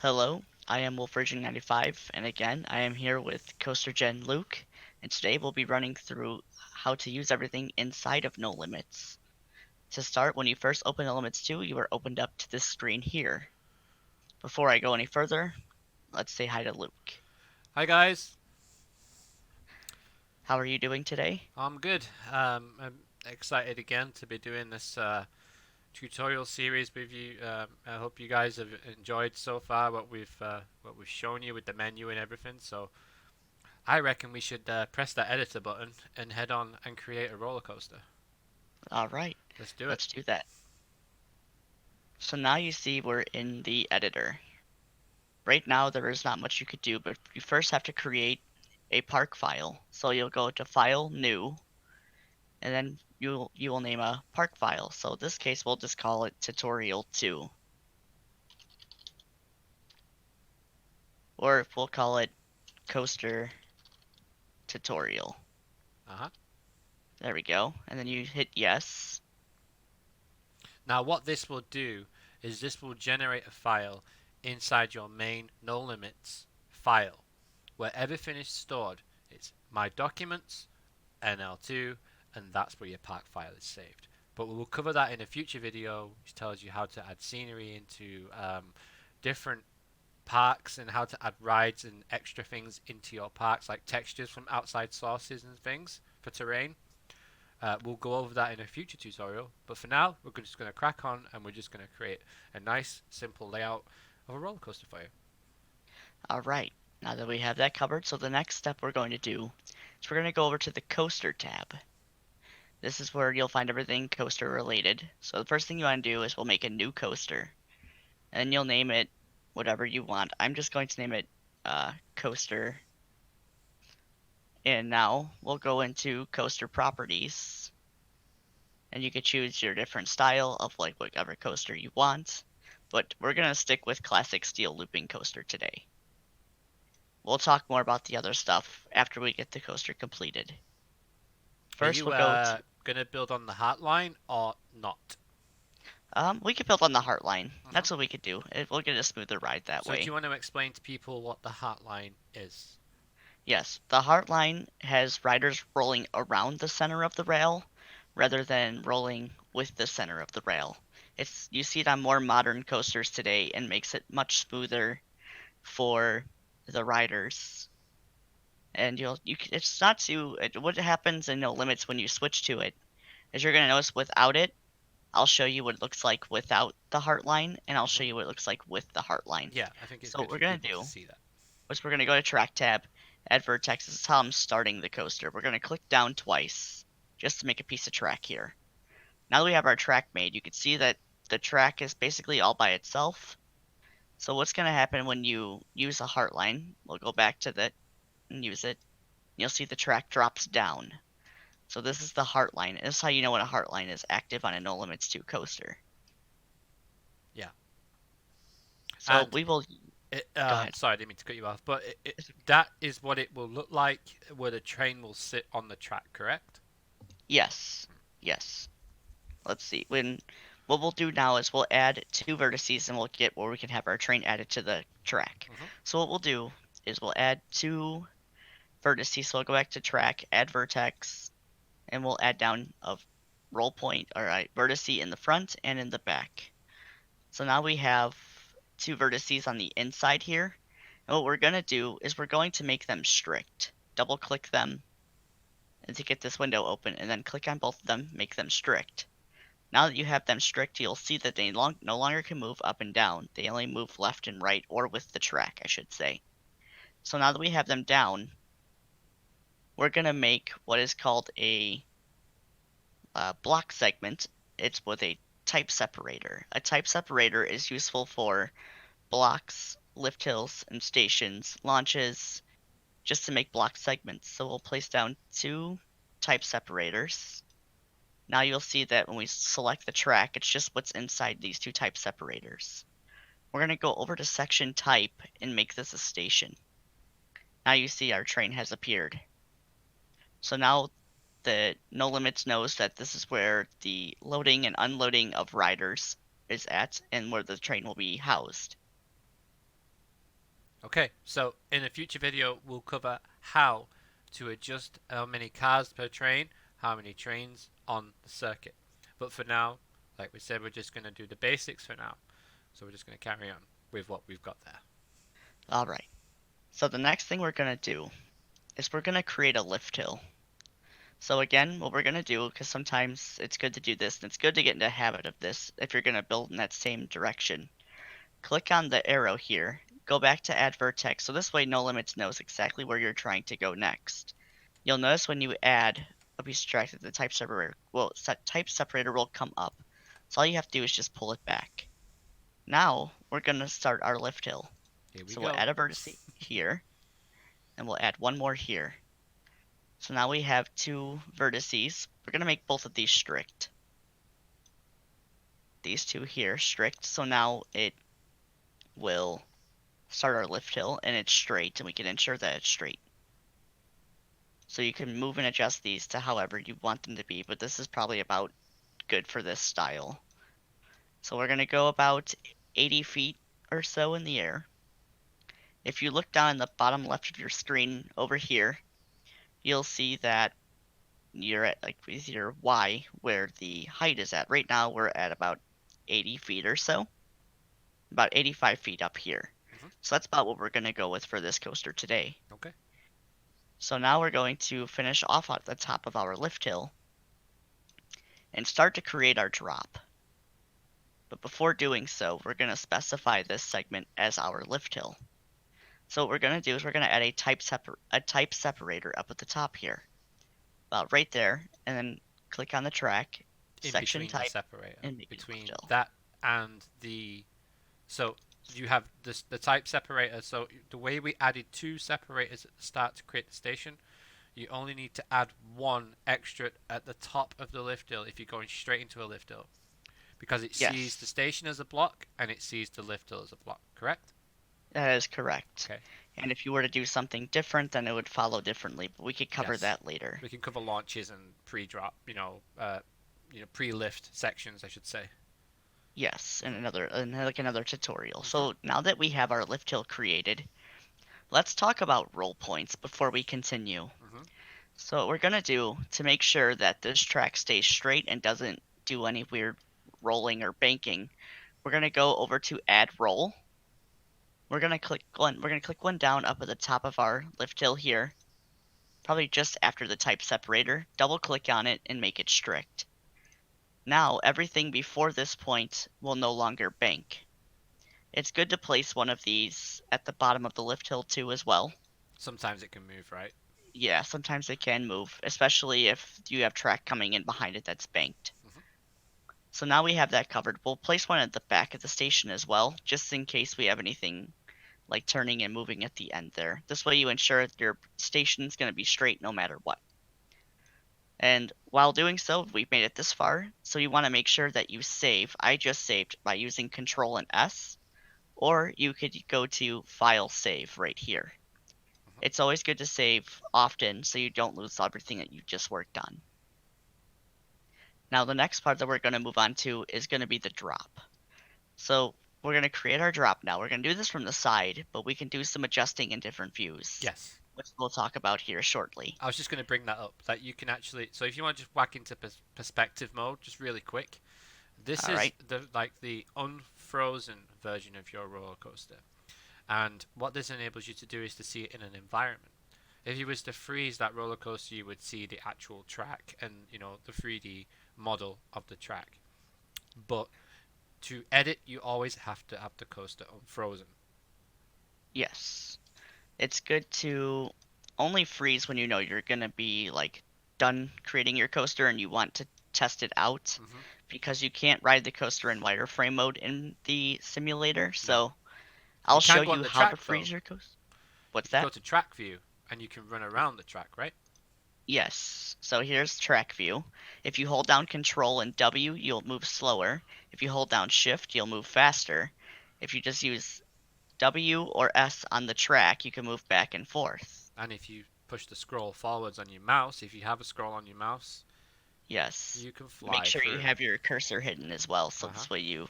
Hello, I am Wolfvirgin95, and again, I am here with CoasterGen Luke, and today we'll be running through how to use everything inside of NoLimits. To start, when you first open NoLimits 2, you are opened up to this screen here. Before I go any further, let's say hi to Luke. Hi guys, How are you doing today? I'm good. I'm excited again to be doing this tutorial series with you. I hope you guys have enjoyed so far what we've shown you with the menu and everything. So I reckon we should press that editor button and head on and create a roller coaster. Alright, Let's do it. let's do that. So now you see we're in the editor. Right now there is not much you could do, but you first have to create a park file. So you'll go to File, New, and then you will name a park file. So in this case, we'll just call it tutorial 2, or we'll call it coaster tutorial. Uh-huh. There we go. And then you hit yes. Now what this will do is this will generate a file inside your main no limits file where everything is stored. It's my documents, NL2, and that's where your park file is saved. But we will cover that in a future video, which tells you how to add scenery into different parks and how to add rides and extra things into your parks, like textures from outside sources and things for terrain. We'll go over that in a future tutorial, but for now, we're just going to crack on and we're just going to create a nice, simple layout of a roller coaster for you. All right. Now that we have that covered, so the next step we're going to do is we're going to go over to the coaster tab. This is where you'll find everything coaster related. So the first thing you want to do is we'll make a new coaster, and then you'll name it whatever you want. I'm just going to name it coaster. And now we'll go into coaster properties, and you can choose your different style of like whatever coaster you want. But we're gonna stick with classic steel looping coaster today. We'll talk more about the other stuff after we get the coaster completed. Are First, you we'll go to going to build on the heart line or not? we could build on the Heartline. Mm-hmm. That's what we could do. We'll get a smoother ride that So do you way. want to explain to people what the heart line is? Yes, the Heartline has riders rolling around the center of the rail rather than rolling with the center of the rail. It's you see it on more modern coasters today and makes it much smoother for the riders. And it's not too what happens in No Limits when you switch to it is you're gonna notice without it, I'll show you what it looks like without the Heartline, and I'll Mm-hmm. show you what it looks like with the Heartline. Yeah, I think it's So what good we're for gonna people to do see that. is we're gonna go to Track tab, add vertex. This is how I'm starting the coaster. We're gonna click down twice just to make a piece of track here. Now that we have our track made, you can see that the track is basically all by itself. So what's gonna happen when you use a Heartline? We'll go back to that and use it. You'll see the track drops down. So this is the Heartline. This is how you know when a Heartline is active on a No Limits 2 coaster. Yeah. So And we will go ahead. sorry, I didn't mean to cut you off, but that is what it will look like where the train will sit on the track, correct? Yes, yes. Let's see. When what we'll do now is we'll add two vertices and we'll get where we can have our train added to the track. Mm-hmm. So what we'll do is we'll add two vertices. So we'll go back to track, add vertex, and we'll add down a roll point, all right, vertice in the front and in the back. So now we have two vertices on the inside here. And what we're going to do is we're going to make them strict. Double click them and to get this window open, and then click on both of them, make them strict. Now that you have them strict, you'll see that they no longer can move up and down. They only move left and right, or with the track, I should say. So now that we have them down, we're going to make what is called a block segment. It's with a type separator. A type separator is useful for blocks, lift hills, and stations, launches, just to make block segments. So we'll place down two type separators. Now you'll see that when we select the track, it's just what's inside these two type separators. We're going to go over to section type and make this a station. Now you see our train has appeared. So now the No Limits knows that this is where the loading and unloading of riders is at and where the train will be housed. Okay, so in a future video, we'll cover how to adjust how many cars per train, how many trains on the circuit. But for now, like we said, we're just going to do the basics for now. So we're just going to carry on with what we've got there. All right. So the next thing we're going to do is we're going to create a lift hill. So again, what we're going to do, because sometimes it's good to do this, and it's good to get into a habit of this if you're going to build in that same direction. Click on the arrow here, go back to add vertex, so this way NoLimits knows exactly where you're trying to go next. You'll notice when you add a piece of track that the type separator will come up. So all you have to do is just pull it back. Now we're going to start our lift hill. Here we So we'll go. add a vertex here, and we'll add one more here. So now we have two vertices. We're going to make both of these strict. These two here strict, so now it will start our lift hill and it's straight, and we can ensure that it's straight. So you can move and adjust these to however you want them to be, but this is probably about good for this style. So we're going to go about 80 feet or so in the air. If you look down in the bottom left of your screen over here, you'll see that you're at like with your Y where the height is at. Right now we're at about 80 feet or so, about 85 feet up here. Mhm. So that's about what we're going to go with for this coaster today. Okay. So now we're going to finish off at the top of our lift hill and start to create our drop. But before doing so, we're going to specify this segment as our lift hill. So what we're going to do is we're going to add a type separator up at the top here, about right there, and then click on the track, In section between the type, separator, and make it lift between hill. that and the so you have this the type separator. So the way we added two separators at the start to create the station, you only need to add one extra at the top of the lift hill if you're going straight into a lift hill, because it sees the Yes, station as a block and it sees the lift hill as a block. Correct? that is correct. Okay. And if you were to do something different, then it would follow differently, but we could cover Yes. that later. We can cover launches and pre-drop. Pre-lift sections, I should say. Yes, in Mhm. another tutorial. Mhm. So now that we have our lift hill created, let's talk about roll points before we continue. Mhm. So what we're gonna do to make sure that this track stays straight and doesn't do any weird rolling or banking, we're gonna go over to add roll. We're gonna click one down up at the top of our lift hill here, probably just after the type separator. Double click on it and make it strict. Now everything before this point will no longer bank. It's good to place one of these at the bottom of the lift hill too as well. Sometimes it can move, right? Yeah, sometimes they can move, especially if you have track coming in behind it that's banked. Mhm. So now we have that covered. We'll place one at the back of the station as well, just in case we have anything like turning and moving at the end there. This way you ensure that your station's going to be straight no matter what. And while doing so, we've made it this far, so you want to make sure that you save. I just saved by using Control and S, or you could go to File Save right here. Mhm. It's always good to save often so you don't lose everything that you just worked on. Now the next part that we're going to move on to is going to be the drop. So we're going to create our drop now. We're going to do this from the side, but we can do some adjusting in different views, Yes. which we'll talk about here shortly. I was just going to bring that up. That you can actually. So if you want to just whack into perspective mode, just really quick. This All is right. the unfrozen version of your roller coaster, and what this enables you to do is to see it in an environment. If you was to freeze that roller coaster, you would see the actual track and the 3D model of the track. But to edit, you always have to have the coaster unfrozen. Yes. It's good to only freeze when you know you're going to be like done creating your coaster and you want to test it out Hmm. because you can't ride the coaster in wireframe mode in the simulator. No, So you I'll show can go on you the how to track though. freeze your coaster. You What's can go that? to track view and you can run around the track, right? Yes. So here's track view. If you hold down control and W, you'll move slower. If you hold down shift, you'll move faster. If you just use W or S on the track, you can move back and forth. And if you push the scroll forwards on your mouse, if you have a scroll on your mouse, Yes. you can Make fly sure you through. have your cursor hidden as well, so Uh huh. this way you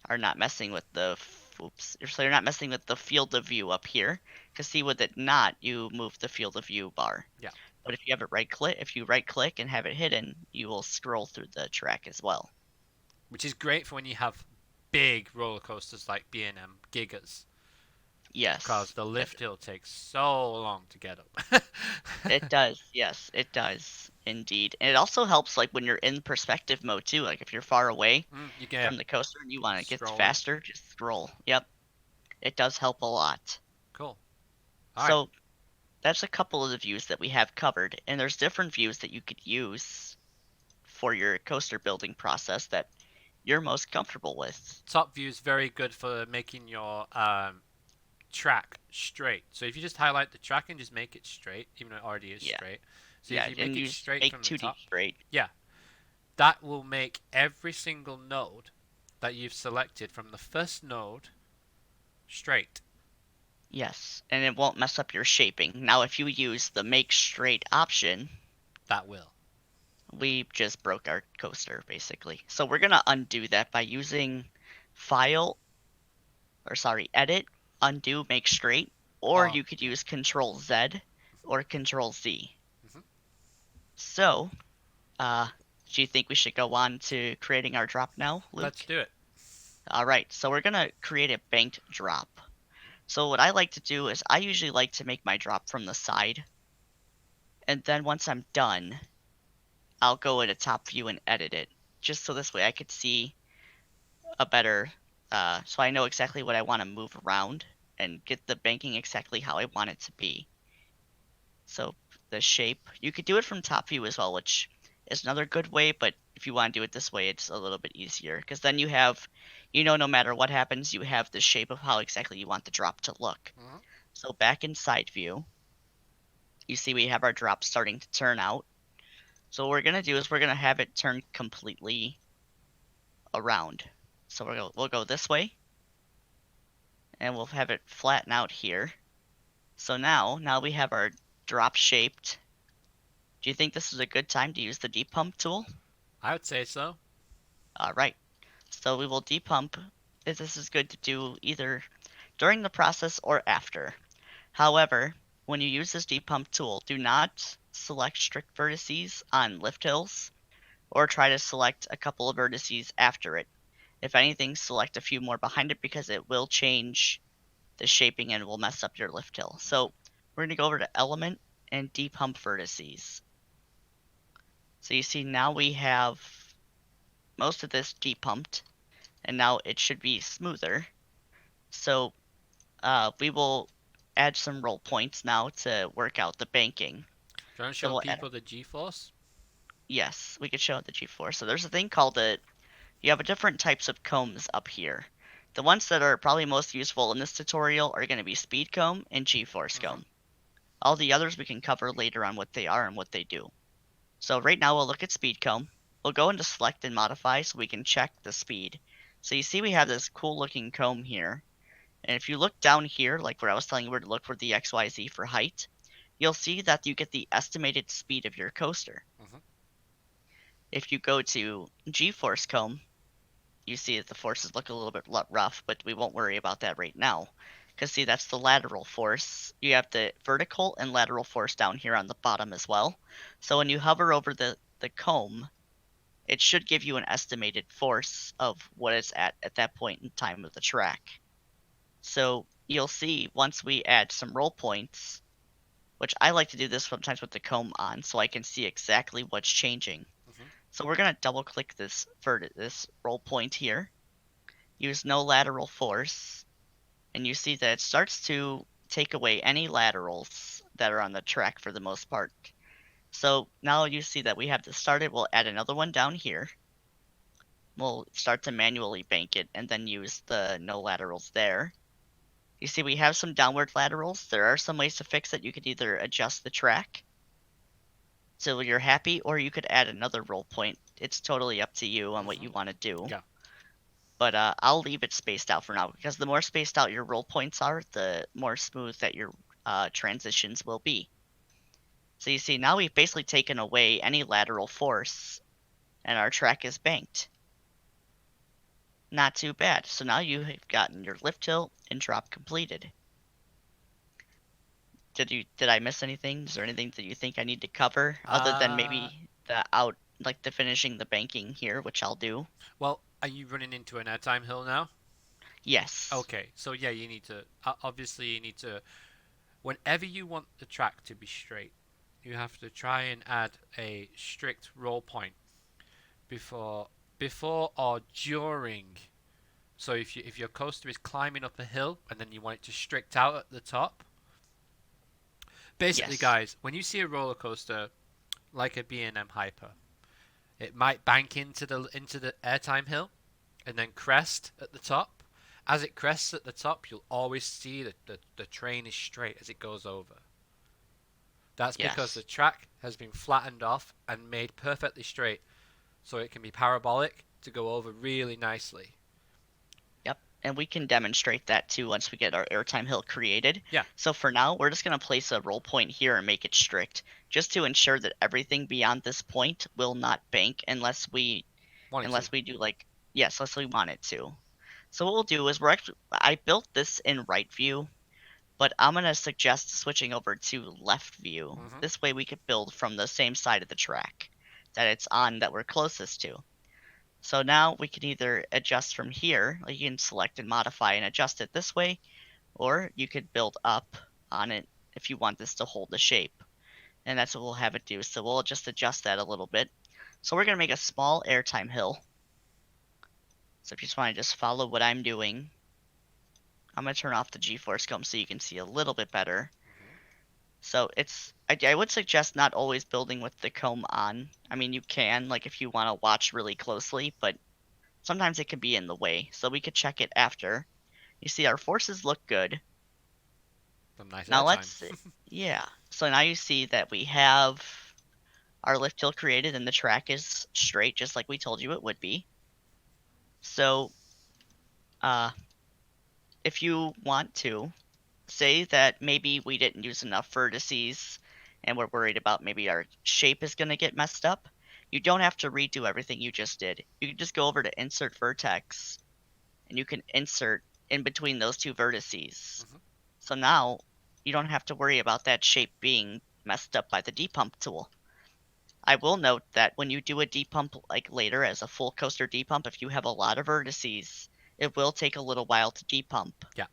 are not messing with the Oops. So you're not messing with the field of view up here. Because see, with it not, you move the field of view bar. Yeah. But if you have it if you right click and have it hidden, you will scroll through the track as well. Which is great for when you have big roller coasters like B&M Gigas, because Yes. the That lift hill takes so long to get up. it does. Yes, it does indeed. And it also helps like when you're in perspective mode too. Like if you're far away You get from the coaster and you want to get scrolling. faster, just scroll. Yep. It does help a lot. Cool. All right. So that's a couple of the views that we have covered, and there's different views that you could use for your coaster building process that you're most comfortable with. Top view is very good for making your track straight. So if you just highlight the track and just make it straight, even though it already is Yeah, straight. So if yeah, you and make it use straight make from the 2D top, straight. yeah, that will make every single node that you've selected from the first node straight. Yes, and it won't mess up your shaping. Now, if you use the make straight option, That will. we just broke our coaster basically. So we're gonna undo that by using file, or sorry, edit, undo, make straight, or Oh, you could yeah. use Control Z or Control Z. hmm So, uh, do you think we should go on to creating our drop now, Let's Luke? do it. All right, so we're gonna create a banked drop. So what I like to do is I usually like to make my drop from the side, and then once I'm done, I'll go into top view and edit it, just so this way I could see a better, so I know exactly what I want to move around and get the banking exactly how I want it to be. So the shape, you could do it from top view as well, which is another good way, but if you want to do it this way, it's a little bit easier because then you have, no matter what happens, you have the shape of how exactly you want the drop to look. hmm So back in side view, you see we have our drop starting to turn out. So what we're going to do is we're going to have it turn completely around. So we'll go this way and we'll have it flatten out here. So now we have our drop shaped. Do you think this is a good time to use the depump tool? I would say so. All right. So we will depump. This is good to do either during the process or after. However, when you use this depump tool, do not select strict vertices on lift hills or try to select a couple of vertices after it. If anything, select a few more behind it because it will change the shaping and will mess up your lift hill. hmm So we're going to go over to element and depump vertices. So you see now we have most of this depumped and now it should be smoother. So we will add some roll points now to work out the banking. Do you want to So show we'll add, people the G-force? yes, we could show the G-force. So there's a thing called you have different types of combs up here. The ones that are probably most useful in this tutorial are going to be speed comb and G-force hmm comb. All the others we can cover later on what they are and what they do. So right now we'll look at speed comb. We'll go into select and modify so we can check the speed. So you see we have this cool looking comb here. And if you look down here, like where I was telling you where to look for the XYZ for height, you'll see that you get the estimated speed of your coaster. hmm If you go to G-force comb, you see that the forces look a little bit rough, but we won't worry about that right now. Because see, that's the lateral force. You have the vertical and lateral force down here on the bottom as well. So when you hover over the comb, it should give you an estimated force of what it's at that point in time of the track. So you'll see once we add some roll points, which I like to do this sometimes with the comb on so I can see exactly what's changing. hmm So we're going to double click this roll point here, use no lateral force, and you see that it starts to take away any laterals that are on the track for the most part. So now you see that we have this started, we'll add another one down here. We'll start to manually bank it and then use the no laterals there. You see we have some downward laterals. There are some ways to fix it. You could either adjust the track so you're happy, or you could add another roll point. It's totally up to you on what hmm you want to do. Yeah. But I'll leave it spaced out for now because the more spaced out your roll points are, the more smooth that your transitions will be. So you see now we've basically taken away any lateral force and our track is banked. Not too bad. So now you have gotten your lift tilt and drop completed. Did I miss anything? Is there anything that you think I need to cover other than Uh, maybe like the finishing the banking here, which I'll do? well, are you running into an airtime hill now? Yes. Okay, so yeah, you need to obviously you need to whenever you want the track to be straight, you have to try and add a strict roll point before or during. So if your coaster is climbing up a hill and then you want it to strict out at the top, basically Yes. guys, when you see a roller coaster like a B&M Hyper, it might bank into the airtime hill and then crest at the top. As it crests at the top, you'll always see that the train is straight as it goes over. That's because the Yes. track has been flattened off and made perfectly straight so it can be parabolic to go over really nicely. Yep. And we can demonstrate that too once we get our airtime hill created. Yeah, So for now, we're just going to place a roll point here and make it strict, just to ensure that everything beyond this point will not bank wanted to. unless we do like yes, unless we want it to. So what we'll do is I built this in right view, but I'm gonna suggest switching over to left view. Mm-hmm. This way we could build from the same side of the track that it's on that we're closest to. So now we can either adjust from here, like you can select and modify and adjust it this way, or you could build up on it if you want this to hold the shape. And that's what we'll have it do. So we'll just adjust that a little bit. So we're gonna make a small airtime hill. So if you just want to just follow what I'm doing, I'm going to turn off the G-force comb so you can see a little bit better. Mm-hmm. So I would suggest not always building with the comb on. I mean, you can, like if you want to watch really closely, but sometimes it can be in the way. So we could check it after. You see our forces look good. Some nice Now airtime. yeah. So now you see that we have our lift hill created and the track is straight just like we told you it would be. So, uh, if you want to, say that maybe we didn't use enough vertices and we're worried about maybe our shape is going to get messed up, you don't have to redo everything you just did. You can just go over to insert vertex and you can insert in between those two vertices. Mm-hmm. So now you don't have to worry about that shape being messed up by the depump tool. I will note that when you do a depump like later as a full coaster depump, if you have a lot of vertices, it will take a little while to depump. Yeah.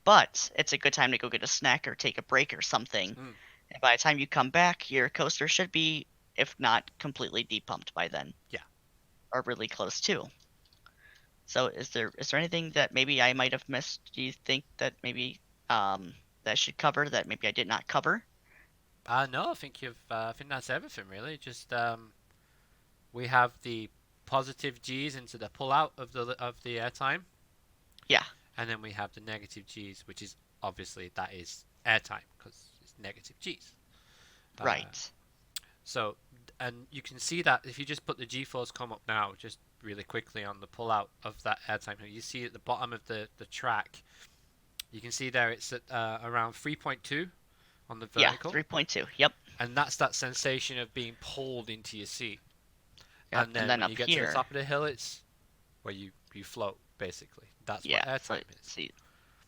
But it's a good time to go get a snack or take a break or something. Mm. And by the time you come back, your coaster should be, if not completely depumped by then, Yeah. or really close to. So is there anything that maybe I might have missed? Do you think that maybe that I should cover that maybe I did not cover? No, I think you've. I think that's everything really. Just we have the positive G's into the pull out of the airtime, Yeah, and then we have the negative G's, which is obviously that is airtime because it's negative G's. Uh, right. so, and you can see that if you just put the G-force come up now, just really quickly on the pull out of that airtime, you see at the bottom of the track, you can see there it's at around 3.2 on the Yeah, vertical, 3.2. Yep. and that's that sensation of being pulled into your seat. Yep. And And then then when up you get to the here, top of the hill, it's where you float basically. That's what yeah. So airtime is. see,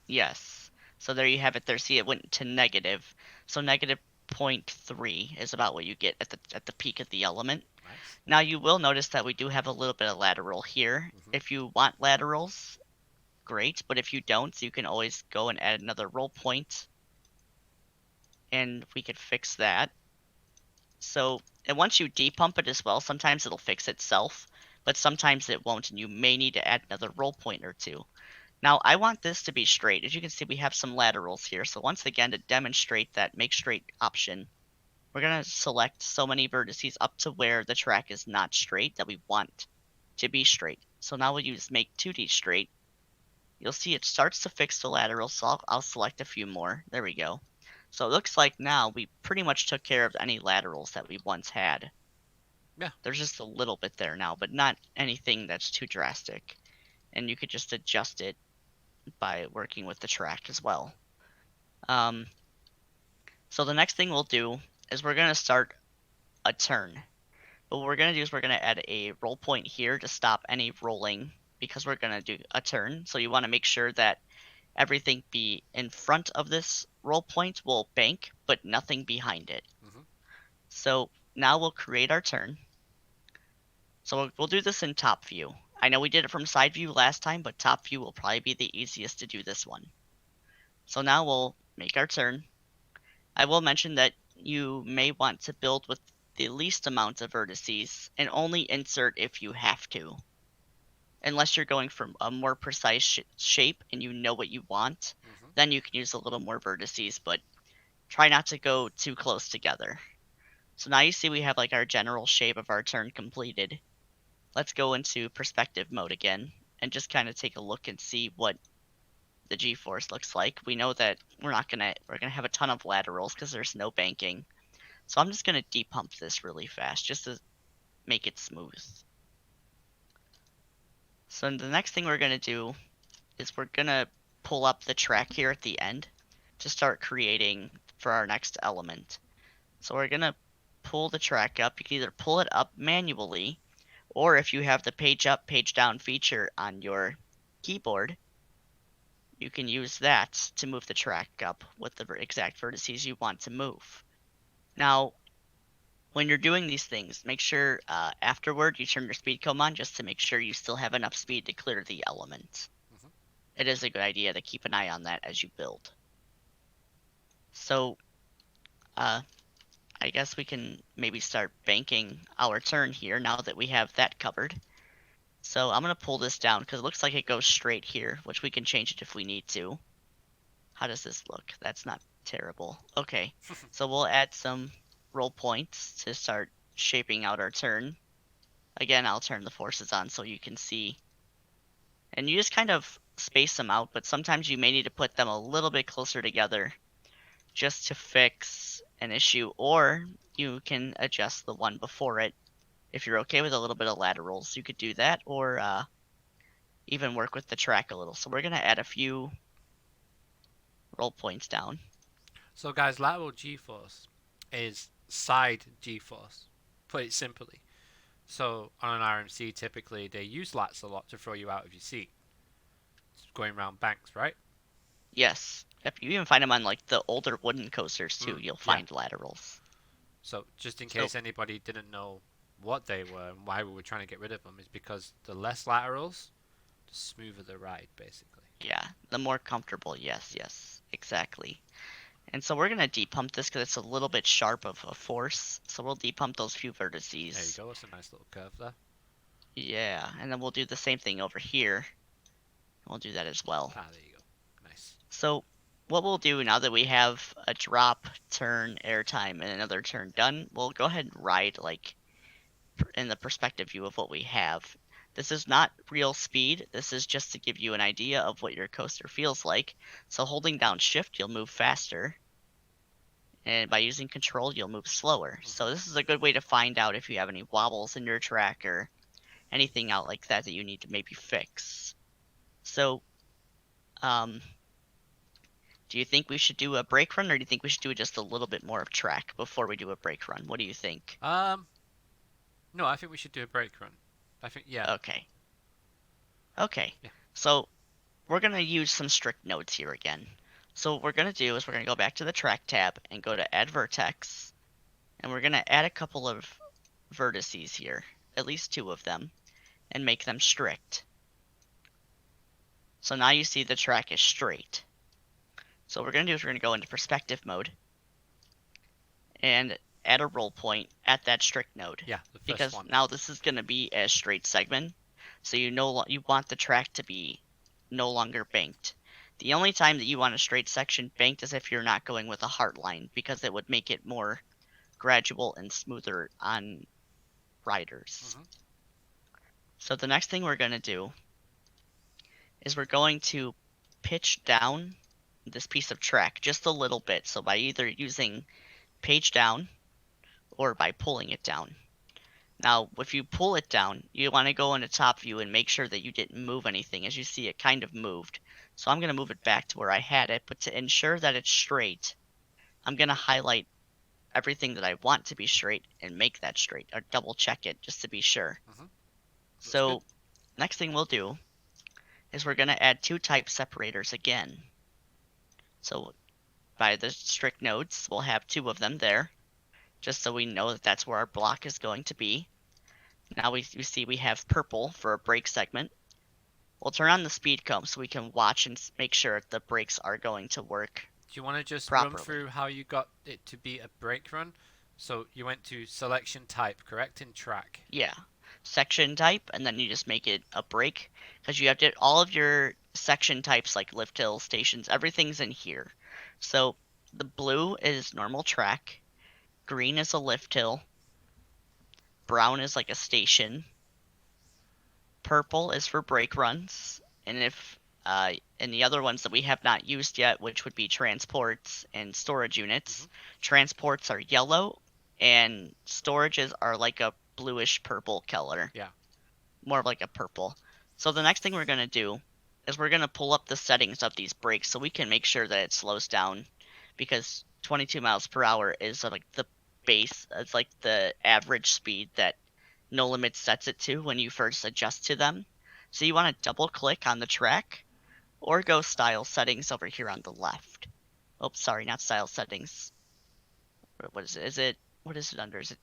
yes. So there you have it there. See, it went to negative. So negative -0.3 point 0.3 is about what you get at the peak of the element. Nice. Now you will notice that we do have a little bit of lateral here. Hmm. If you want laterals, great, but if you don't, you can always go and add another roll point and we could fix that. So, and once you depump it as well, sometimes it'll fix itself, but sometimes it won't and you may need to add another roll point or two. Now, I want this to be straight. As you can see, we have some laterals here. So once again, to demonstrate that make straight option, we're going to select so many vertices up to where the track is not straight that we want to be straight. So now we'll use make 2D straight. You'll see it starts to fix the laterals, so I'll select a few more. There we go. So it looks like now we pretty much took care of any laterals that we once had. Yeah. There's just a little bit there now, but not anything that's too drastic. And you could just adjust it by working with the track as well. Um, so the next thing we'll do is we're going to start a turn. But what we're going to do is we're going to add a roll point here to stop any rolling because we're going to do a turn. So you want to make sure that everything be in front of this roll point will bank, but nothing behind it. Mm-hmm. So now we'll create our turn. So we'll do this in top view. I know we did it from side view last time, but top view will probably be the easiest to do this one. So now we'll make our turn. I will mention that you may want to build with the least amount of vertices and only insert if you have to. Unless you're going for a more precise shape and you know what you want, Mm-hmm. then you can use a little more vertices, but try not to go too close together. So now you see we have like our general shape of our turn completed. Let's go into perspective mode again and just kind of take a look and see what the G-force looks like. We know that we're gonna have a ton of laterals because there's no banking. So I'm just gonna depump this really fast just to make it smooth. So the next thing we're gonna do is we're gonna pull up the track here at the end to start creating for our next element. So we're gonna pull the track up. You can either pull it up manually, or if you have the page up, page down feature on your keyboard, you can use that to move the track up with the exact vertices you want to move. Now, when you're doing these things, make sure afterward you turn your speed comb on just to make sure you still have enough speed to clear the element. Mm-hmm. It is a good idea to keep an eye on that as you build. So, uh, I guess we can maybe start banking our turn here now that we have that covered. So I'm going to pull this down because it looks like it goes straight here, which we can change it if we need to. How does this look? That's not terrible. Okay, so we'll add some roll points to start shaping out our turn. Again, I'll turn the forces on so you can see. And you just kind of space them out, but sometimes you may need to put them a little bit closer together just to fix an issue, or you can adjust the one before it. If you're okay with a little bit of laterals, you could do that, or even work with the track a little. So we're going to add a few roll points down. So, guys, lateral G-force is side G-force. Put it simply. So, on an RMC, typically they use lats a lot to throw you out of your seat. It's going around banks, right? Yes. Yep, you even find them on like the older wooden coasters too. Mm, You'll yeah. find laterals. So, just in So case anybody didn't know what they were and why we were trying to get rid of them, is because the less laterals, the smoother the ride, basically. yeah, the more comfortable. Yes, yes, exactly. And so we're gonna depump this because it's a little bit sharp of a force. So we'll depump those few There you vertices. go. That's a nice little curve there. Yeah, and then we'll do the same thing over here. We'll do that as well. Ah, there you go. Nice. So what we'll do now that we have a drop, turn, airtime, and another turn done, we'll go ahead and ride like in the perspective view of what we have. This is not real speed. This is just to give you an idea of what your coaster feels like. So holding down shift, you'll move faster. And by using control, you'll move slower. Mm-hmm. So this is a good way to find out if you have any wobbles in your track or anything out like that that you need to maybe fix. So, um, do you think we should do a brake run, or do you think we should do just a little bit more of track before we do a brake run? What do you think? Um, no, I think we should do a brake run. I think, yeah, Okay. Okay. yeah. So we're going to use some strict nodes here again. So what we're going to do is we're going to go back to the track tab and go to add vertex. And we're going to add a couple of vertices here, at least two of them, and make them strict. So now you see the track is straight. So what we're going to do is we're going to go into perspective mode and add a roll point at that strict node. Yeah, the first Because one. now this is going to be a straight segment. So you want the track to be no longer banked. The only time that you want a straight section banked is if you're not going with a heart line, because it would make it more gradual and smoother on riders. Mm-hmm. So the next thing we're going to do is we're going to pitch down this piece of track just a little bit. So by either using page down or by pulling it down. Now, if you pull it down, you want to go into top view and make sure that you didn't move anything. As you see, it kind of moved. So I'm going to move it back to where I had it, but to ensure that it's straight, I'm going to highlight everything that I want to be straight and make that straight, or double check it just to be sure. Mm-hmm. Looks good. So next thing we'll do is we're going to add 2 type separators again. So by the strict nodes, we'll have 2 of them there, just so we know that that's where our block is going to be. Now you see we have purple for a brake segment. We'll turn on the speed comb so we can watch and make sure the brakes are going to work Do you want to just run properly. through how you got it to be a brake run? So you went to selection type, correct, in track. Yeah, section type, and then you just make it a brake because you have to all of your section types like lift hill stations, everything's in here. So the blue is normal track, green is a lift hill, brown is like a station, purple is for brake runs, and if and the other ones that we have not used yet, which would be transports and storage Mm-hmm. units, transports are yellow, and storages are like a bluish purple color, Yeah. more of like a purple. So the next thing we're gonna do is we're gonna pull up the settings of these brakes so we can make sure that it slows down, because 22 miles per hour is like the base. It's like the average speed that NoLimits sets it to when you first adjust to them. So you want to double click on the track or go style settings over here on the left. Oh, sorry, not style settings. What is it? What is it under? Is it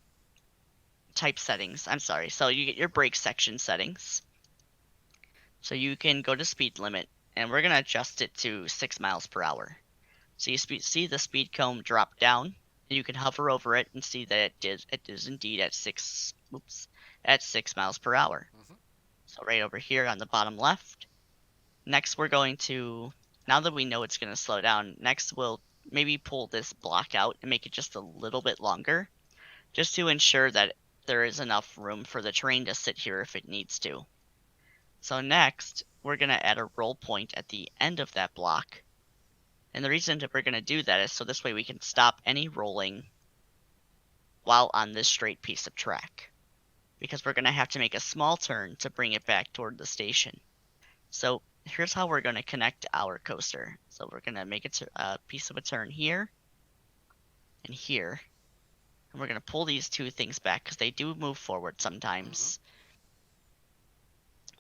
type settings? I'm sorry. So you get your brake section settings. So you can go to speed limit, and we're gonna adjust it to 6 miles per hour. So you see the speed cone drop down, and you can hover over it and see that it is indeed at 6 miles per hour. Mm-hmm. So right over here on the bottom left. Next we're going to, now that we know it's going to slow down, next we'll maybe pull this block out and make it just a little bit longer, just to ensure that there is enough room for the train to sit here if it needs to. So next, we're going to add a roll point at the end of that block. And the reason that we're going to do that is so this way we can stop any rolling while on this straight piece of track. Because we're going to have to make a small turn to bring it back toward the station. So here's how we're going to connect our coaster. So we're going to make a piece of a turn here and here. And we're going to pull these 2 things back because they do move forward Mm-hmm. sometimes.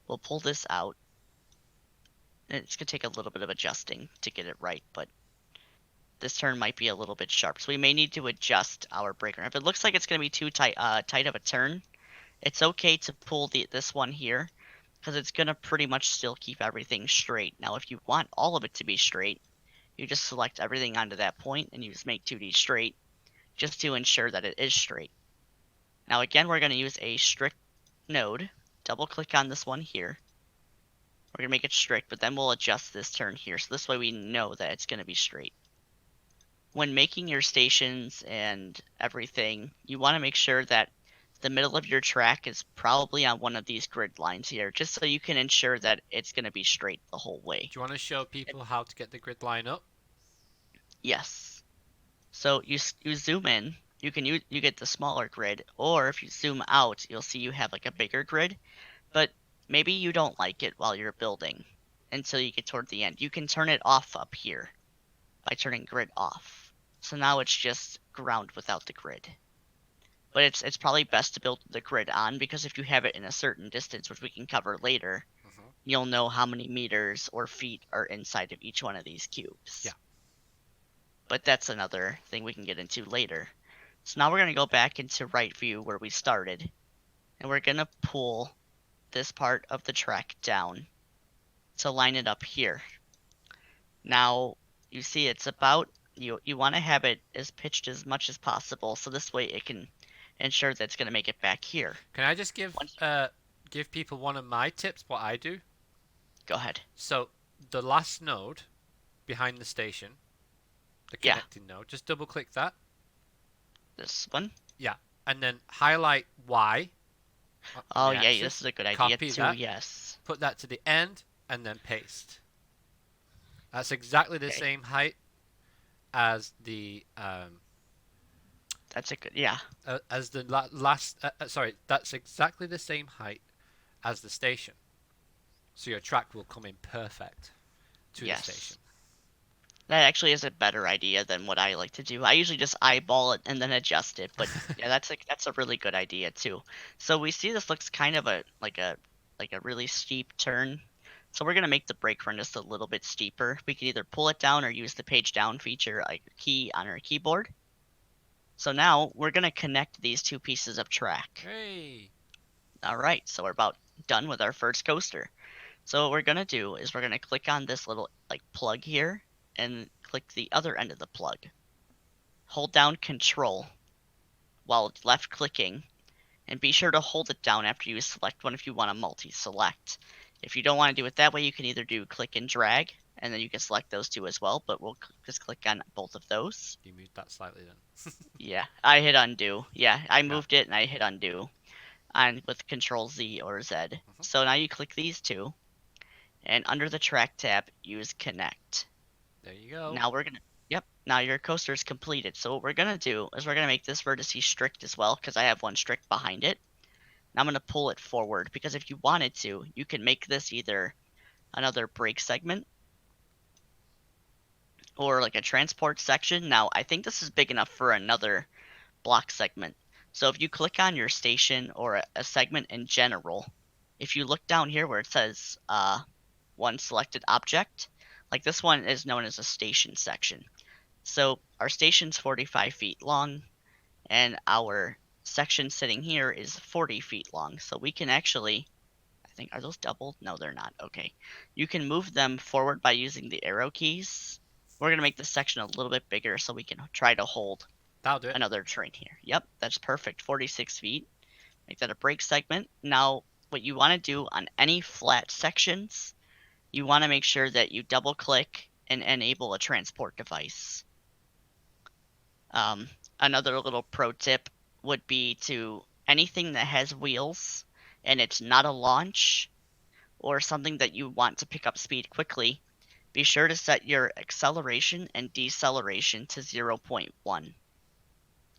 We'll pull this out. It's going to take a little bit of adjusting to get it right, but this turn might be a little bit sharp. So we may need to adjust our breaker. If it looks like it's going to be too tight of a turn, it's okay to pull this one here because it's going to pretty much still keep everything straight. Now if you want all of it to be straight, you just select everything onto that point and you just make 2D straight just to ensure that it is straight. Now again, we're going to use a strict node. Double click on this one here. We're going to make it strict, but then we'll adjust this turn here. So this way we know that it's going to be straight. When making your stations and everything, you want to make sure that the middle of your track is probably on one of these grid lines here, just so you can ensure that it's going to be straight the whole way. Do you want to show people how to get the grid line up? Yes. So you zoom in, you get the smaller grid, or if you zoom out, you'll see you have like a bigger grid, but maybe you don't like it while you're building until you get toward the end. You can turn it off up here by turning grid off. So now it's just ground without the grid. But it's probably best to build the grid on because if you have it in a certain distance, which we can cover later, Mm-hmm. you'll know how many meters or feet are inside of each one of these Yeah. cubes. But that's another thing we can get into later. So now we're going to go back into right view where we started, and we're going to pull this part of the track down to line it up here. Now, you see it's about, you want to have it as pitched as much as possible, so this way it can ensure that it's going to make it back here. Can I just Once, give people one of my tips? What I do. go ahead. So the last node behind the station, the Yeah, connecting node, just double click that. this one. Yeah, and then highlight Y on Oh the yeah, this axis. is a good idea Copy too, that. yes. Put that to the end, and then paste. That's exactly the Okay, same height as the that's a good, yeah, as the last. Sorry, that's exactly the same height as the station. So your track will come in perfect to the station. yes. That actually is a better idea than what I like to do. I usually just eyeball it and then adjust it, but yeah, that's a really good idea too. So we see this looks kind of a like a really steep turn. So we're going to make the brake run just a little bit steeper. We can either pull it down or use the page down feature like key on our keyboard. So now we're going to connect these two pieces of track. Hey. All right, so we're about done with our first coaster. So what we're going to do is we're going to click on this little like plug here and click the other end of the plug. Hold down Control while left clicking, and be sure to hold it down after you select one if you want to multi-select. If you don't want to do it that way, you can either do click and drag, and then you can select those two as well, but we'll just click on both of those. You moved that slightly then. Yeah, I hit undo. Yeah, I Yeah. moved it and I hit undo on with Control Z or Z. Hmm. So now you click these two, and under the track tab, use connect. There you go. Now we're gonna, yep, now your coaster is completed. So what we're gonna do is we're gonna make this vertice strict as well, because I have one strict behind it. Now I'm gonna pull it forward, because if you wanted to, you can make this either another brake segment or like a transport section. Now I think this is big enough for another block segment. So if you click on your station or a segment in general, if you look down here where it says one selected object, like this one is known as a station section. So our station's 45 feet long, and our section sitting here is 40 feet long. So we can actually, I think, are those doubled? No, they're not. Okay. You can move them forward by using the arrow keys. We're going to make this section a little bit bigger so we can try to hold That'll do it. another train here. Yep, that's perfect. 46 feet. Make that a brake segment. Now, what you want to do on any flat sections, you want to make sure that you double click and enable a transport device. Um, Another little pro tip would be to anything that has wheels and it's not a launch or something that you want to pick up speed quickly, be sure to set your acceleration and deceleration to 0.1.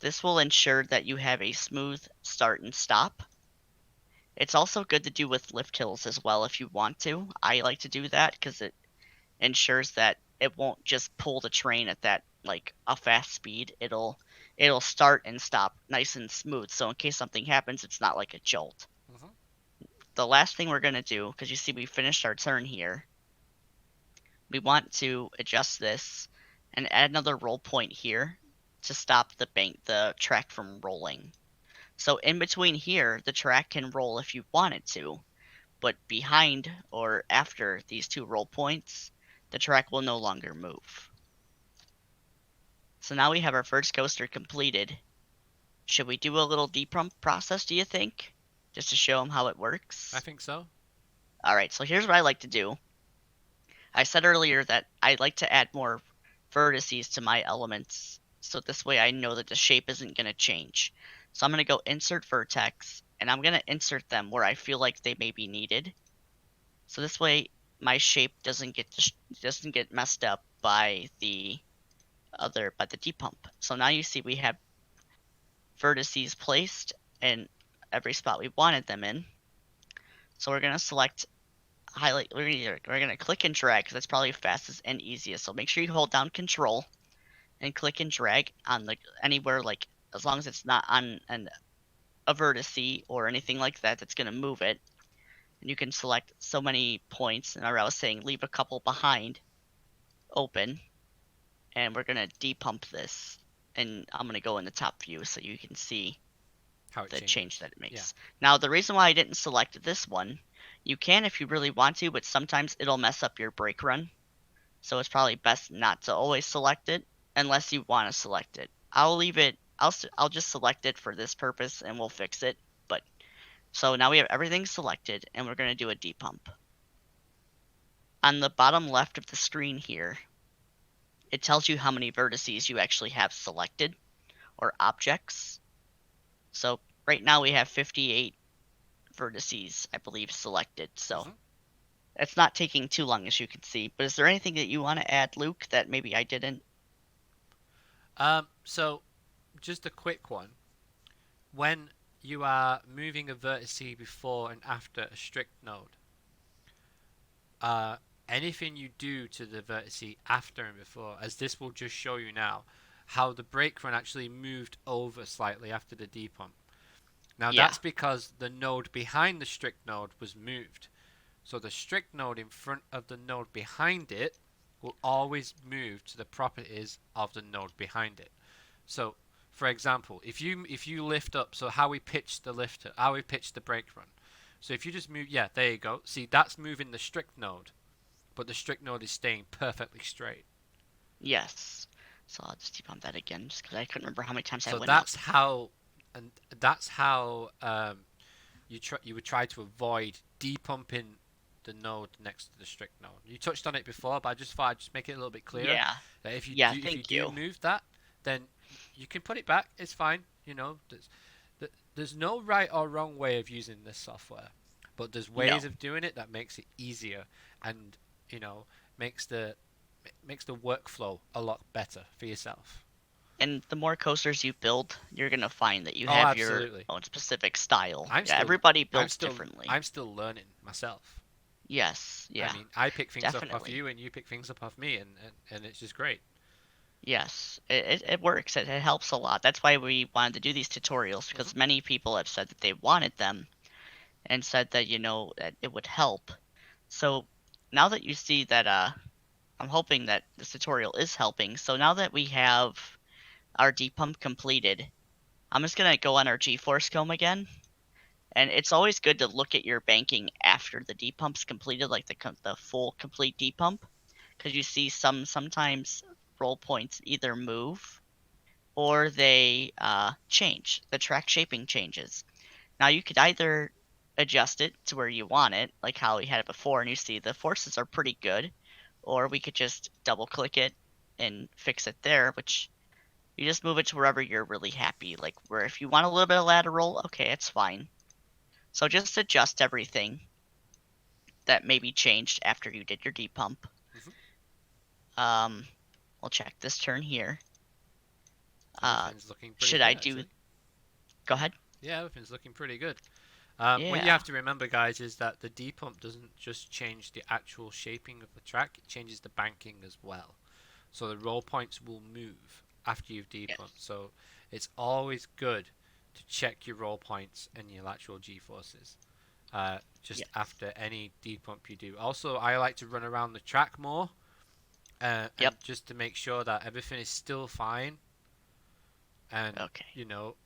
This will ensure that you have a smooth start and stop. It's also good to do with lift hills as well if you want to. I like to do that because it ensures that it won't just pull the train at that like a fast speed. It'll start and stop nice and smooth. So in case something happens, it's not like a jolt. Hmm. The last thing we're gonna do, because you see we finished our turn here, we want to adjust this and add another roll point here to stop the track from rolling. So in between here, the track can roll if you want it to, but behind or after these two roll points, the track will no longer move. So now we have our first coaster completed. Should we do a little depump process, do you think? Just to show them how it I works? think so. Alright, so here's what I like to do. I said earlier that I like to add more vertices to my elements, so this way I know that the shape isn't going to change. So I'm going to go insert vertex, and I'm going to insert them where I feel like they may be needed. So this way my shape doesn't get messed up by the depump. So now you see we have vertices placed in every spot we wanted them in. So we're going to select highlight, we're going to click and drag because that's probably fastest and easiest. So make sure you hold down control and click and drag on the anywhere, like as long as it's not on a vertice or anything like that that's going to move it. And you can select so many points. And I was saying leave a couple behind open, and we're going to depump this. And I'm going to go in the top view so you can see How it the change changes. that it Yeah. makes. Now, the reason why I didn't select this one, you can if you really want to, but sometimes it'll mess up your brake run. So it's probably best not to always select it unless you want to select it. I'll leave it. I'll just select it for this purpose and we'll fix it. But so now we have everything selected and we're going to do a depump. On the bottom left of the screen here, it tells you how many vertices you actually have selected or objects. So right now we have 58 vertices, I believe, selected. So Hmm. it's not taking too long, as you can see. But is there anything that you want to add, Luke, that maybe I didn't? So just a quick one. When you are moving a vertice before and after a strict node, uh, anything you do to the vertice after and before, as this will just show you now, how the brake run actually moved over slightly after the depump. Now Yeah, that's because the node behind the strict node was moved. So the strict node in front of the node behind it will always move to the properties of the node behind it. So, for example, if you lift up, so how we pitch the lifter, how we pitch the brake run. So if you just move, yeah, there you go. See, that's moving the strict node, but the strict node is staying perfectly straight. Yes. So I'll just debump that again, just because I couldn't remember how many times I So went up. and that's how you would try to avoid depumping the node next to the strict node. You touched on it before, but I just thought I'd just make it a little bit clearer Yeah. that Yeah, if you thank do you. move that, then you can put it back. It's fine. There's no right or wrong way of using this software, but there's No. ways of doing it that makes it easier and you know makes the makes the workflow a lot better for yourself. And the more coasters you build, you're gonna find that you Oh, have your absolutely. own specific style. I'm Yeah, still everybody I'm builds still differently. I'm still learning myself. Yes, I yeah, mean, I pick things up off definitely. you, and you pick things up off me, and it's just great. Yes, it works. It helps a lot. That's why we wanted to do these tutorials Hmm. because many people have said that they wanted them and said that, that it would help. So now that you see that, I'm hoping that this tutorial is helping. So now that we have our depump completed, I'm just gonna go on our G-force comb again. And it's always good to look at your banking after the depump's completed, like the full complete depump, because you see sometimes roll points either move or they change. The track shaping changes. Now you could either adjust it to where you want it, like how we had it before, and you see the forces are pretty good, or we could just double click it and fix it there, which you just move it to wherever you're really happy. Like where if you want a little bit of lateral, okay, it's fine. So just adjust everything that maybe changed after you did your depump. Hmm. Um, we'll check this turn here. Uh, Everything's looking pretty should good, I do? actually. Go ahead. Yeah, everything's looking pretty good. What you Yeah. have to remember, guys, is that the depump doesn't just change the actual shaping of the track; it changes the banking as well. So the roll points will move after you've depumped. Yes. So it's always good to check your roll points and your lateral G forces just Yes. after any depump you do. Also, I like to run around the track more and Yep. just to make sure that everything is still fine and Okay. you know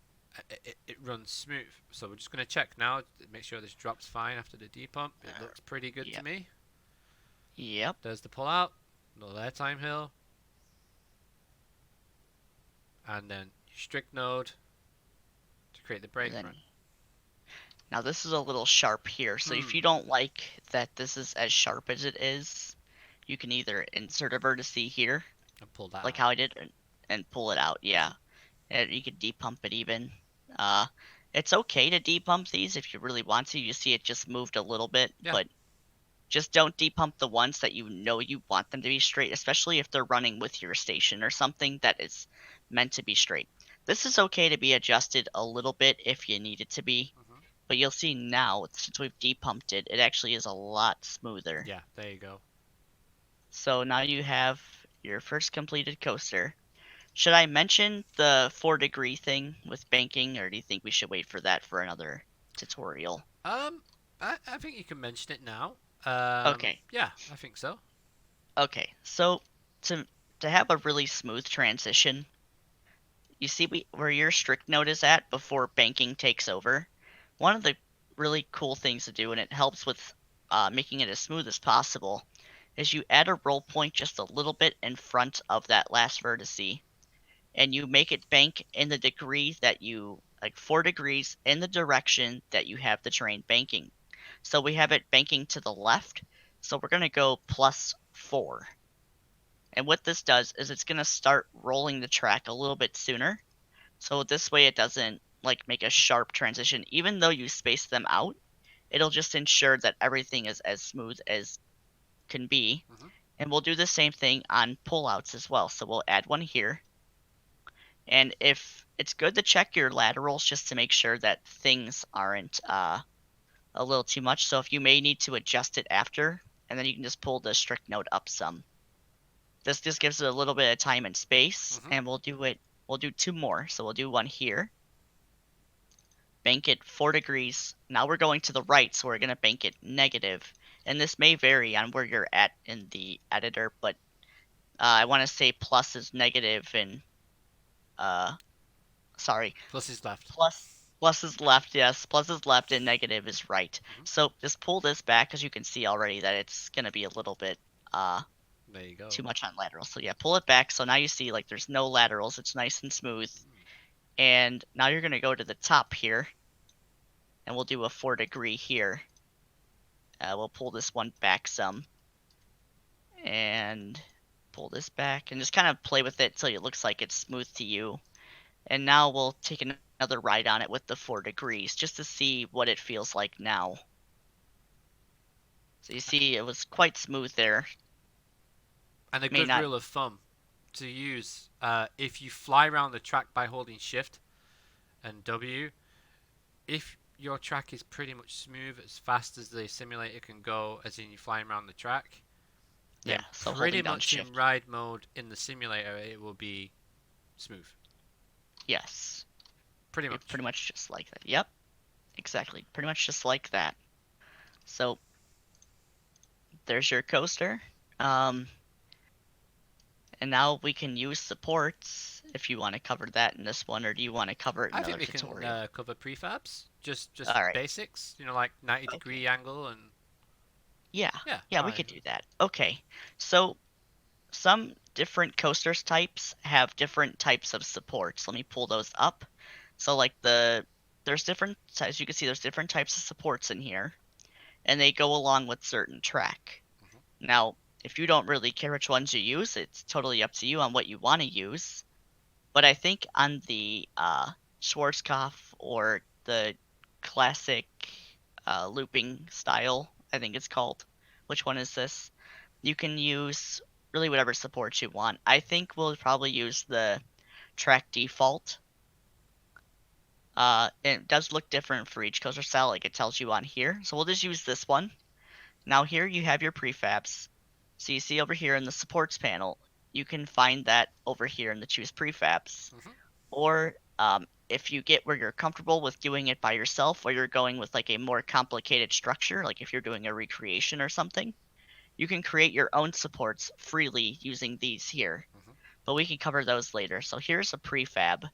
it runs smooth. So we're just going to check now to make sure this drops fine after the depump. It looks pretty good to Yep. me. Yep. There's the pull out, no airtime hill, and then strict node to create the And brake then run. now this is a little sharp here. So if Hmm. you don't like that this is as sharp as it is, you can either insert a vertice here, And pull that like out. how I did, and pull it out. Hmm. Yeah. And you could depump it even. Uh, it's okay to depump these if you really want to. You see it just moved a little bit, Yeah. but just don't depump the ones that you know you want them to be straight, especially if they're running with your station or something that is meant to be straight. This is okay to be adjusted a little bit if you need it to be, Hmm. but you'll see now, since we've depumped it, it actually is a lot smoother. Yeah. There you go. So now you have your first completed coaster. Should I mention the 4-degree thing with banking, or do you think we should wait for that for another tutorial? Um, I think you can mention it now. Okay, Yeah, I think so. okay. So to to have a really smooth transition, you see where your strict node is at before banking takes over. One of the really cool things to do, and it helps with making it as smooth as possible, is you add a roll point just a little bit in front of that last vertice, and you make it bank in the degree that you like 4 degrees in the direction that you have the terrain banking. So we have it banking to the left. So we're going to go +4. And what this does is it's going to start rolling the track a little bit sooner. So this way it doesn't like make a sharp transition. Even though you space them out, it'll just ensure that everything is as smooth as can be. Hmm. And we'll do the same thing on pullouts as well. So we'll add one here. And if it's good to check your laterals just to make sure that things aren't a little too much. So if you may need to adjust it after, and then you can just pull the strict node up some. This just gives it a little bit of time and space, Hmm. and we'll do two more. So we'll do one here, bank it 4 degrees. Now we're going to the right, so we're going to bank it negative. and this may vary on where you're at in the editor, but I want to say plus is negative and uh, sorry, Plus is left. plus is left. Yes, plus is left and negative is right. Hmm. So just pull this back, as you can see already that it's gonna be a little bit There you go. too much on lateral. So yeah, pull it back. So now you see like there's no laterals. It's nice and smooth. And now you're gonna go to the top here, and we'll do a 4 degree here. We'll pull this one back some, and pull this back, and just kind of play with it till it looks like it's smooth to you. And now we'll take another ride on it with the 4 degrees, just to see what it feels like now. So you see, it was quite smooth there. And a May good not, rule of thumb to use, if you fly around the track by holding Shift and W, if your track is pretty much smooth as fast as the simulator can go, as in you flying around the track, yeah. then So pretty holding down much in shift. ride mode in the simulator it will be smooth. Yes, Pretty be much. pretty much just like that. Yep, exactly. Pretty much just like that. So there's your coaster. Um, and now we can use supports if you want to cover that in this one, or do you want to cover it in I think another we can tutorial? cover prefabs, just All right. basics, like 90 Okay. degree angle and Yeah. yeah. Yeah, All we right. could do that. Okay. So some different coasters types have different types of supports. Let me pull those up. So like there's different, as you can see, there's different types of supports in here, and they go along with certain track. Mhm. Now, if you don't really care which ones you use, it's totally up to you on what you want to use. But I think on the Schwarzkopf or the classic looping style, I think it's called. Which one is this? You can use really whatever supports you want. I think we'll probably use the track default. It does look different for each coaster style, like it tells you on here. So we'll just use this one. Now here you have your prefabs. So you see over here in the supports panel, you can find that over here in the choose prefabs. Mhm. Or if you get where you're comfortable with doing it by yourself, or you're going with like a more complicated structure, like if you're doing a recreation or something, you can create your own supports freely using these here. Mhm. But we can cover those later. So here's a prefab.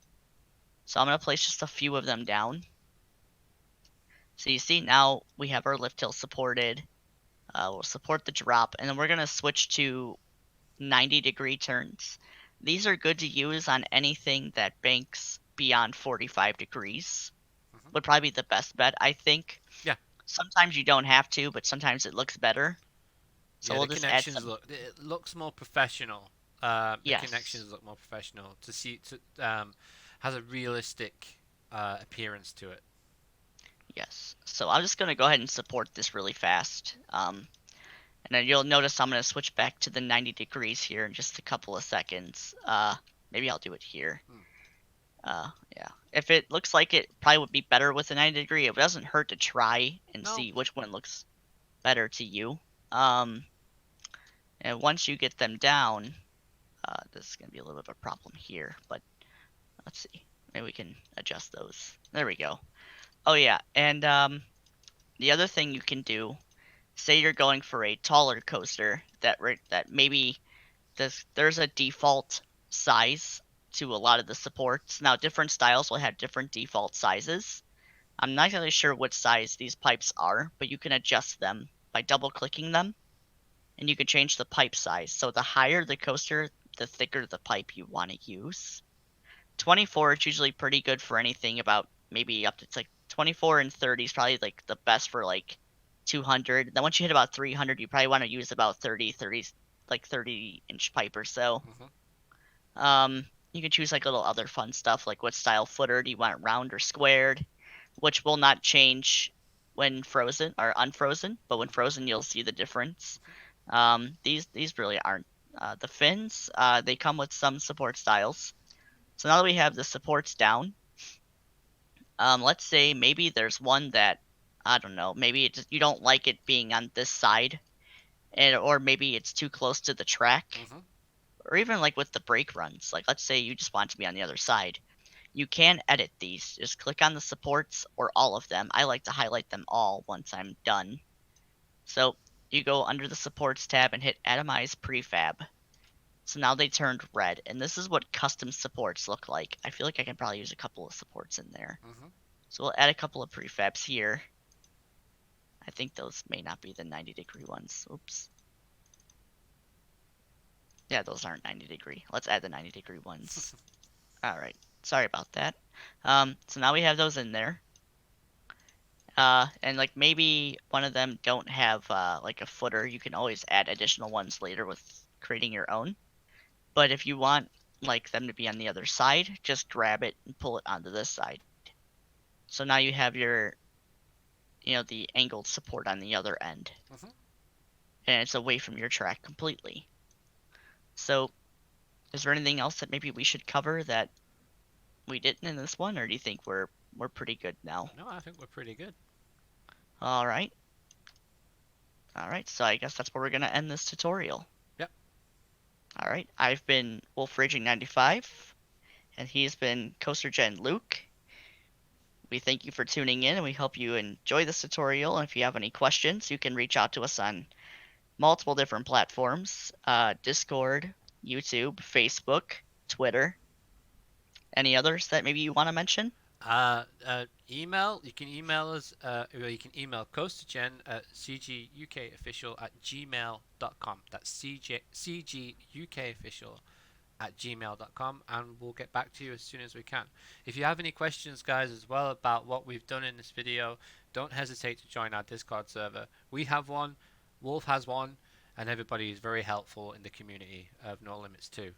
So I'm going to place just a few of them down. So you see now we have our lift hill supported. We'll support the drop, and then we're going to switch to 90-degree turns. These are good to use on anything that banks beyond 45 degrees. Mhm. Would probably be the best bet, I think. Yeah. Sometimes you don't have to, but sometimes it looks better. So Yeah, we'll the just add connections some. look. It looks more professional. The Yes. connections look more professional to see. Has a realistic appearance to it. Yes. So I'm just going to go ahead and support this really fast. And then you'll notice I'm going to switch back to the 90 degrees here in just a couple of seconds. Maybe I'll do it here. Hmm. Yeah. If it looks like it probably would be better with a 90 degree, it doesn't hurt to try and No. see which one looks better to you. Um, and once you get them down, this is going to be a little bit of a problem here, but let's see. Maybe we can adjust those. There we go. Oh yeah, and the other thing you can do, say you're going for a taller coaster that maybe there's a default size to a lot of the supports. Now different styles will have different default sizes. I'm not really sure what size these pipes are, but you can adjust them by double clicking them, and you can change the pipe size. So the higher the coaster, the thicker the pipe you want to use. 24 is usually pretty good for anything about maybe up to it's like 24 and 30 is probably like the best for like 200. Then once you hit about 300, you probably want to use about 30, like 30-inch pipe or so. Mhm. You can choose like little other fun stuff like what style footer do you want, round or squared, which will not change when frozen or unfrozen, but when Mhm. frozen you'll see the difference. Mhm. These really aren't the fins. They come with some support styles. So now that we have the supports down, let's say maybe there's one that I don't know, maybe you don't like it being on this side, and or maybe it's too close to the track, Mhm. or even like with the brake runs. Like let's say you just want it to be on the other side. You can edit these. Just click on the supports or all of them. I like to highlight them all once I'm done. So you go under the supports tab and hit atomize prefab. So now they turned red, and this is what custom supports look like. I feel like I can probably use a couple of supports in there. Hmm. So we'll add a couple of prefabs here. I think those may not be the 90-degree ones. Oops. Yeah, those aren't 90-degree. Let's add the 90-degree ones. All right. Sorry about that. So now we have those in there. And like maybe one of them don't have like a footer. You can always add additional ones later with creating your own. But if you want like them to be on the other side, just grab it and pull it onto this side. So now you have your, the angled support on the other end, Hmm. and it's away from your track completely. So is there anything else that maybe we should cover that we didn't in this one, or do you think we're pretty good now? No, I think we're pretty good. All right. All right. So I guess that's where we're gonna end this tutorial. Yep. All right. I've been Wolf Raging 95, and he's been CoasterGen Luke. We thank you for tuning in, and we hope you enjoy this tutorial. And if you have any questions, you can reach out to us on multiple different platforms: Discord, YouTube, Facebook, Twitter. Any others that maybe you want to mention? Email. You can email us. Or you can email CoasterGen at cgukofficial@gmail.com. That's cgukofficial@gmail.com, and we'll get back to you as soon as we can. If you have any questions, guys, as well about what we've done in this video, don't hesitate to join our Discord server. We have one, Wolf has one, and everybody is very helpful in the community of No Limits too.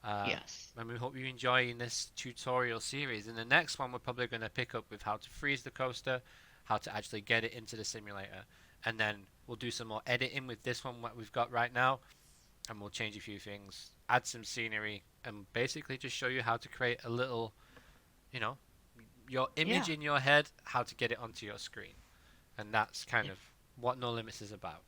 Um, Yes. and we hope you enjoy in this tutorial series. In the next one, we're probably going to pick up with how to freeze the coaster, how to actually get it into the simulator, and then we'll do some more editing with this one, what we've got right now, and we'll change a few things, add some scenery, and basically just show you how to create a little, you know, your Yeah. image in your head, how to get it onto your screen. And that's kind Yeah. of what No Limits is about.